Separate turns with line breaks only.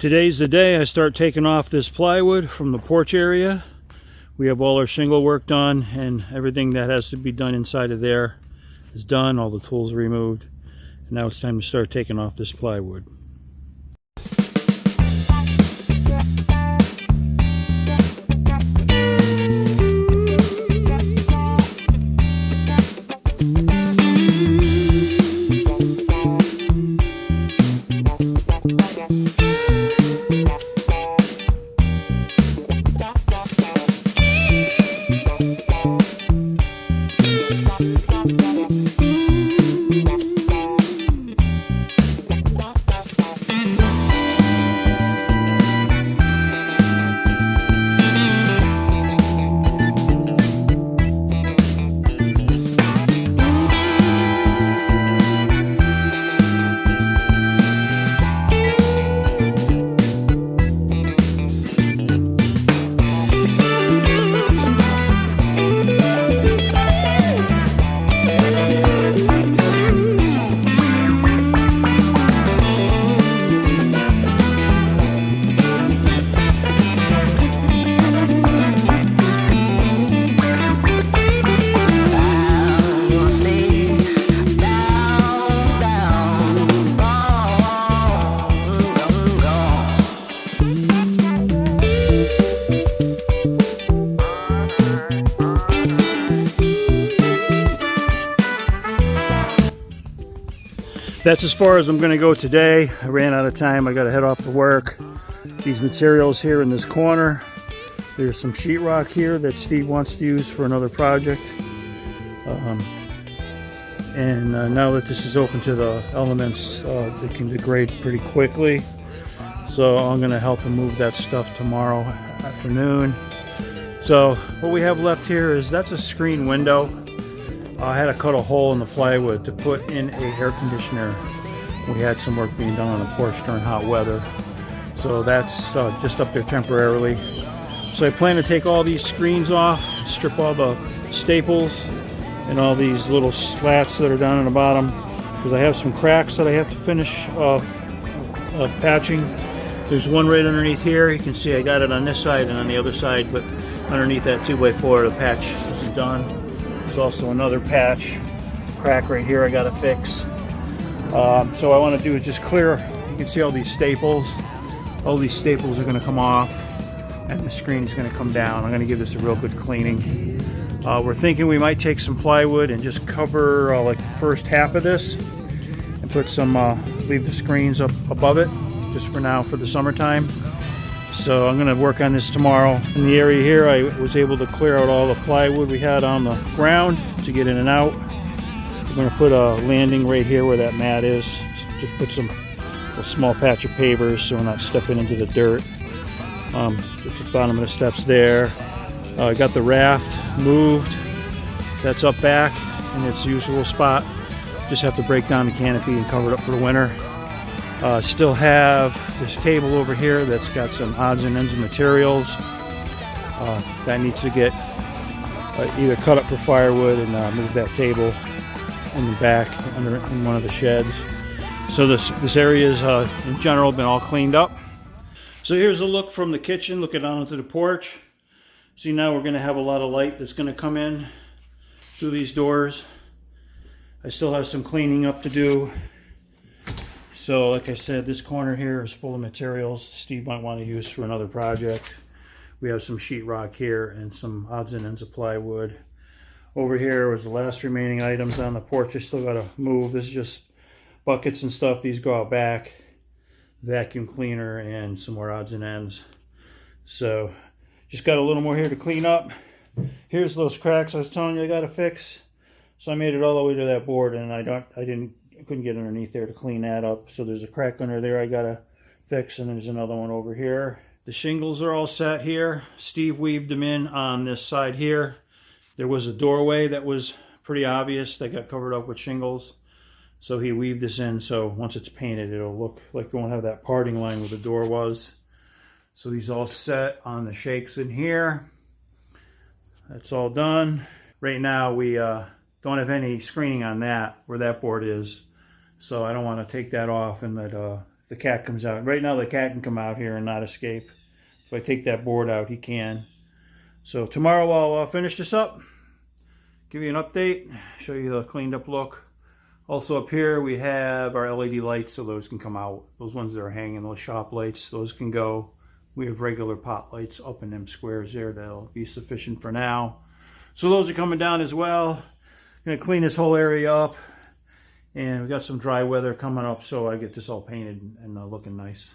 Today's the day I start taking off this plywood from the porch area. We have all our shingle work done, and everything that has to be done inside of there is done. All the tools removed. And now it's time to start taking off this plywood. That's as far as I'm going to go today. I ran out of time. I got to head off to work. These materials here in this corner. There's some sheetrock here that Steve wants to use for another project. Now that this is open to the elements, they can degrade pretty quickly. So I'm going to help him move that stuff tomorrow afternoon. So what we have left here is that's a screen window. I had to cut a hole in the plywood to put in a air conditioner. We had some work being done on the porch during hot weather. So that's just up there temporarily. So I plan to take all these screens off, strip all the staples and all these little slats that are down in the bottom, because I have some cracks that I have to finish patching. There's one right underneath here. You can see I got it on this side and on the other side, but underneath that 2x4 the patch isn't done. There's also another patch crack right here I got to fix. So what I want to do is just clear. You can see all these staples. All these staples are going to come off, and the screen is going to come down. I'm going to give this a real good cleaning. We're thinking we might take some plywood and just cover like the first half of this, and put some leave the screens up above it just for now for the summertime. So I'm going to work on this tomorrow. In the area here, I was able to clear out all the plywood we had on the ground to get in and out. We're going to put a landing right here where that mat is. Just put a small patch of pavers so we're not stepping into the dirt. Just the bottom of the steps there. I got the raft moved. That's up back in its usual spot. Just have to break down the canopy and cover it up for the winter. Still have this table over here that's got some odds and ends of materials that needs to get either cut up for firewood and move that table in the back in one of the sheds. So this area is in general been all cleaned up. So here's a look from the kitchen looking out onto the porch. See, now we're going to have a lot of light that's going to come in through these doors. I still have some cleaning up to do. So like I said, this corner here is full of materials Steve might want to use for another project. We have some sheetrock here and some odds and ends of plywood. Over here was the last remaining items on the porch. I still got to move. This is just buckets and stuff. These go out back. Vacuum cleaner and some more odds and ends. So just got a little more here to clean up. Here's those cracks I was telling you I got to fix. So I made it all the way to that board, and I couldn't get underneath there to clean that up. So there's a crack under there I gotta fix, and there's another one over here. The shingles are all set here. Steve weaved them in on this side here. There was a doorway that was pretty obvious that got covered up with shingles. So he weaved this in, so once it's painted, it'll look like it won't have that parting line where the door was. So these all set on the shakes in here. That's all done. Right now we don't have any screening on that, where that board is. So I don't want to take that off and let the cat comes out. Right now the cat can come out here and not escape. If I take that board out, he can. So tomorrow I'll finish this up, give you an update, show you the cleaned up look. Also up here we have our LED lights, so those can come out. Those ones that are hanging, those shop lights, those can go. We have regular pot lights up in them squares there that'll be sufficient for now. So those are coming down as well. Gonna clean this whole area up, and we got some dry weather coming up, so I get this all painted and looking nice.